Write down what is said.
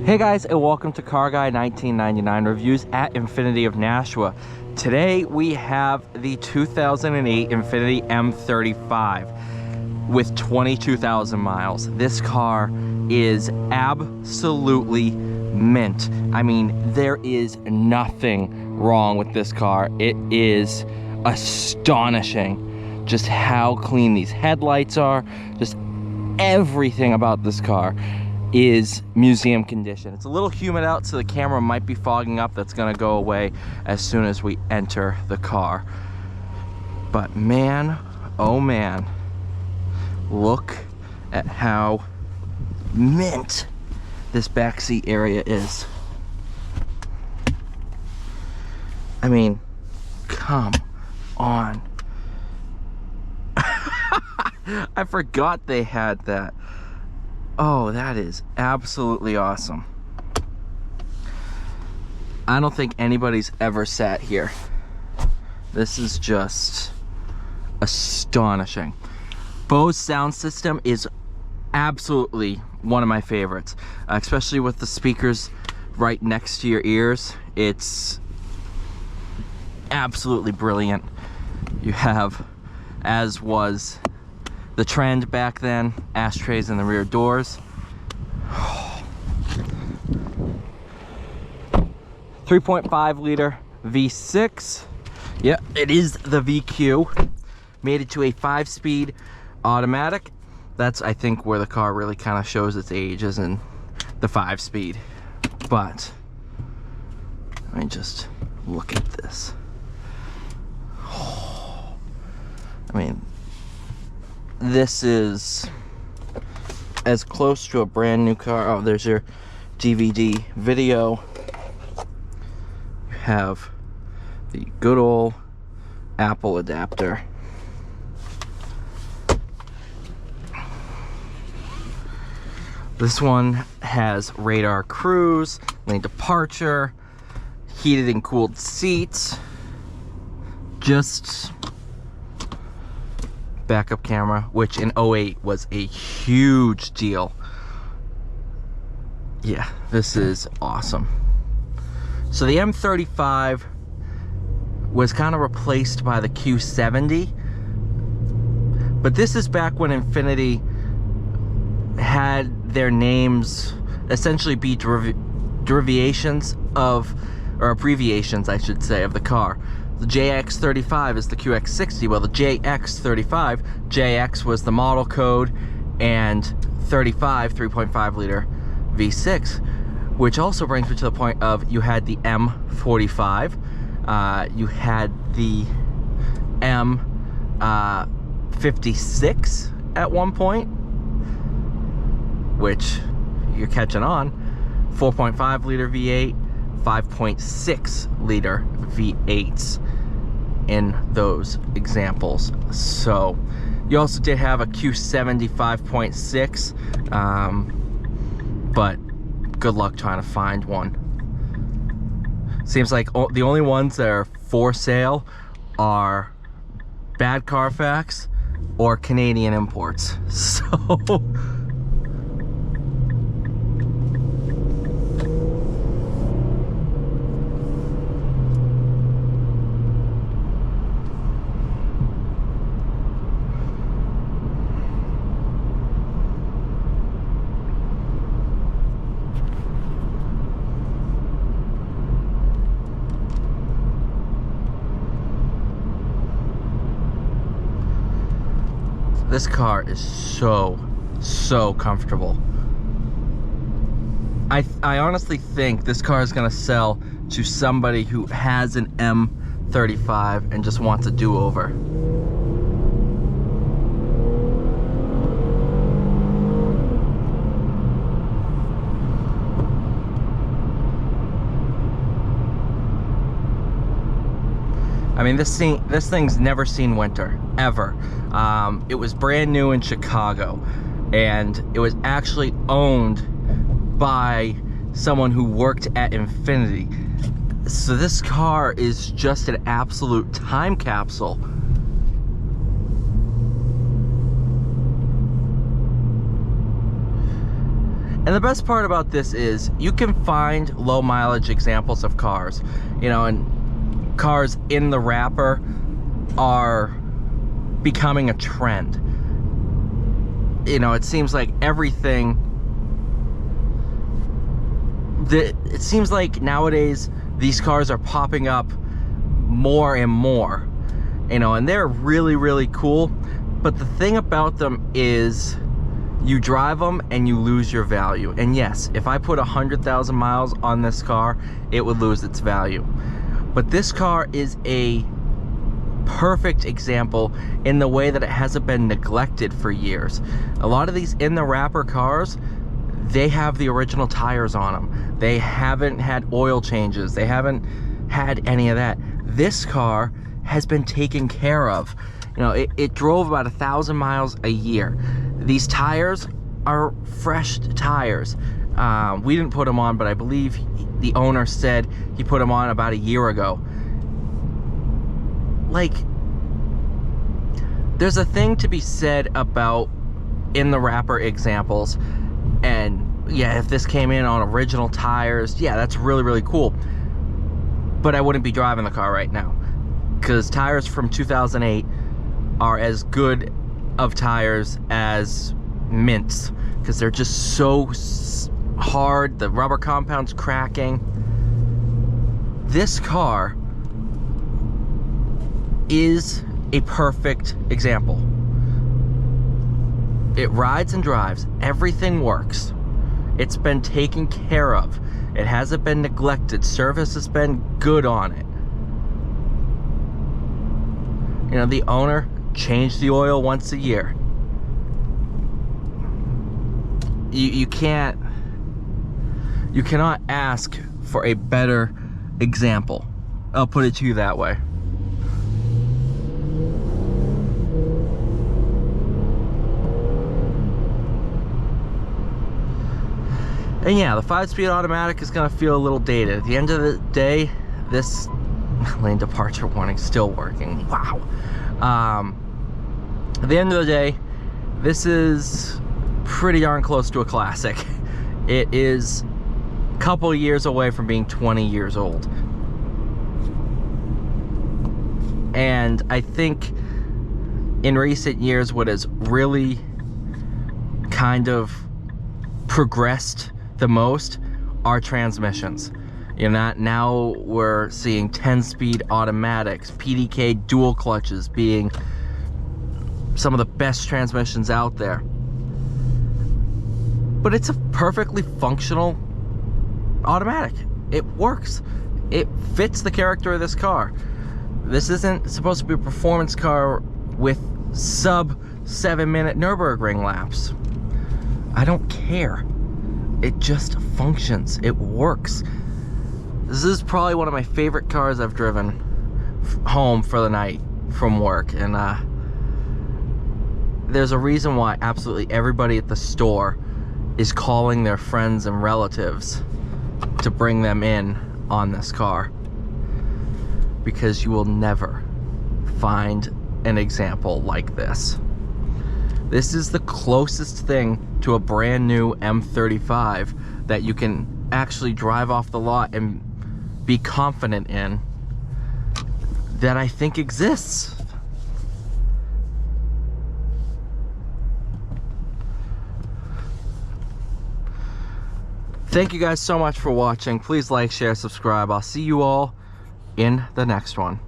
Hey guys, and welcome to Car Guy 1999 Reviews at Infiniti of Nashua. Today we have the 2008 Infiniti M35 with 22,000 miles. This car is absolutely mint. I mean, there is nothing wrong with this car. It is astonishing just how clean these headlights are. Just everything about this car is museum condition. It's a little humid out, so the camera might be fogging up. That's gonna go away as soon as we enter the car. But man, oh man, look at how mint this backseat area is. I mean, come on. I forgot they had that. Oh, that is absolutely awesome. I don't think anybody's ever sat here. This is just astonishing. Bose sound system is absolutely one of my favorites, especially with the speakers right next to your ears. It's absolutely brilliant. You have, as was the trend back then, ashtrays in the rear doors. 3.5 liter V6. Yeah, it is the VQ. Made it to a 5-speed automatic. That's, I think, where the car really kind of shows its age, is in the 5-speed. But I mean, just look at this. I mean, this is as close to a brand new car. Oh, there's your DVD video. You have the good old Apple adapter. This one has radar cruise, lane departure, heated and cooled seats, just backup camera, which in 08 was a huge deal. Yeah, this is awesome. So the M35 was kind of replaced by the Q70, but this is back when Infiniti had their names essentially be derivations of, or abbreviations I should say, of the car. The JX35 is the QX60. Well, the JX35, JX was the model code, and 35, 3.5 liter V6, which also brings me to the point of, you had the M45, you had the M56 at one point, which you're catching on. 4.5 liter V8, 5.6 liter V8s in those examples. So you also did have a Q70 5.6, but good luck trying to find one. Seems like the only ones that are for sale are bad Carfax or Canadian imports. So this car is so comfortable. I honestly think this car is gonna sell to somebody who has an M35 and just wants a do-over. I mean, this thing's never seen winter, ever. It was brand new in Chicago, and it was actually owned by someone who worked at Infiniti. So this car is just an absolute time capsule. And the best part about this is you can find low mileage examples of cars, you know, and cars in the wrapper are becoming a trend. You know, it seems like everything, it seems like nowadays these cars are popping up more and more, you know, and they're really, really cool. But the thing about them is you drive them and you lose your value. And yes, if I put 100,000 miles on this car, it would lose its value. But this car is a perfect example in the way that it hasn't been neglected for years. A lot of these in the wrapper cars, they have the original tires on them. They haven't had oil changes. They haven't had any of that. This car has been taken care of. You know, it drove about 1,000 miles a year. These tires are fresh tires. We didn't put them on, but I believe the owner said he put them on about a year ago. Like, there's a thing to be said about in the wrapper examples. And yeah, if this came in on original tires, yeah, that's really, really cool. But I wouldn't be driving the car right now, because tires from 2008 are as good of tires as mints, because they're just so hard, the rubber compound's cracking. This car is a perfect example. It rides and drives, everything works. It's been taken care of. It hasn't been neglected. Service has been good on it. You know, the owner changed the oil once a year. You cannot ask for a better example. I'll put it to you that way. And yeah, the 5-speed automatic is gonna feel a little dated. At the end of the day, this lane departure warning still working. Wow. At the end of the day, this is pretty darn close to a classic. It is a couple years away from being 20 years old. And I think in recent years, what has really kind of progressed the most are transmissions. You know, now we're seeing 10-speed automatics, PDK dual clutches being some of the best transmissions out there. But it's a perfectly functional automatic. It works. It fits the character of this car. This isn't supposed to be a performance car with sub 7-minute Nürburgring laps. I don't care. It just functions. It works. This is probably one of my favorite cars I've driven home for the night from work. And there's a reason why absolutely everybody at the store is calling their friends and relatives to bring them in on this car. Because you will never find an example like this. This is the closest thing to a brand new M35 that you can actually drive off the lot and be confident in that I think exists. Thank you guys so much for watching. Please like, share, subscribe. I'll see you all in the next one.